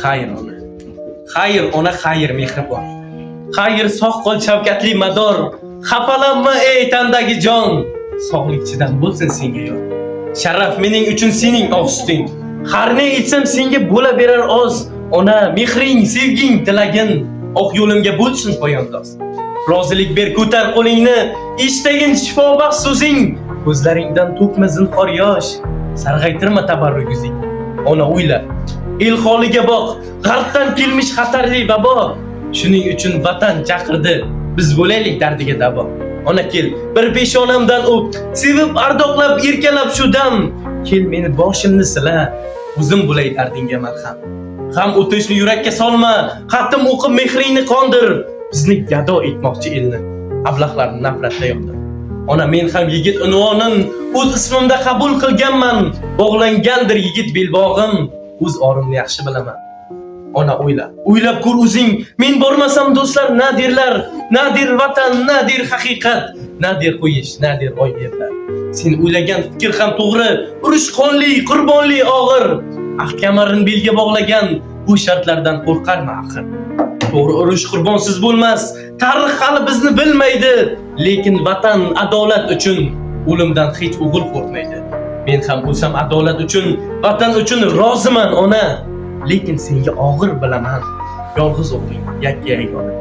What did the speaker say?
Xayr ona. Xayr ona, xayr mehribon. Xayr soqqol shavkatli mador. Xafalanma ey tandagi jon. Sog'lik chidam bo'lsin senga yor. Sharaf mening uchun sening oq suting. Harne ichsam senga bo'la berar oz. Ona mehring, sevging, tilagin oq yo'limga bo'lsin poyandoz. Rozilik ber, ko'tar qo'lingni, eshitagin shifobaxsh so'zing. Ko'zlaringdan to'kma zinhor yosh. Sarg'aytirma tabarrugizing. Ona o'yla, el holiga boq, g'arbdan kelmish xatarli vabo. Shuning uchun vatan chaqirdi, biz bo'laylik dardiga davo. Ona kel, bir peshonamdan o'p, sevib ardoqlab erkalab shu dam. Kel meni boshimni sila, o'zim bo'lay dardingga marham. G'am o'tishni yurakka solma, xatim o'qib mehringni qondir. Bizni gado etmoqchi elni, ablahlarni nafratda yondir. Ona men ham yigit unvonin o'z ismimda qabul qilganman. Bog'langandir yigit belbog'im, o'z orimni yaxshi bilaman. Ona o'yla, o'ylab ko'r o'zing, men bormasam do'stlar na derlar, na der vatan, na der haqiqat, na der qo'yish, na der oy yerlar. Sen o'ylagan fikr ham to'g'ri, urush qonli, qurbonli og'ir. Ahkamarin belga bog'lagan bu shartlardan qo'rqarma axir. To'g'ri, urush qurbonsiz bo'lmas, tarix hali bizni bilmaydi, lekin vatan adolat uchun o'limdan hech o'g'il qo'rqmaydi. Men ham o'lsam adolat uchun, vatan uchun roziman ona, lekin senga og'ir bilaman. Yolg'iz o'g'ling yakka yagona.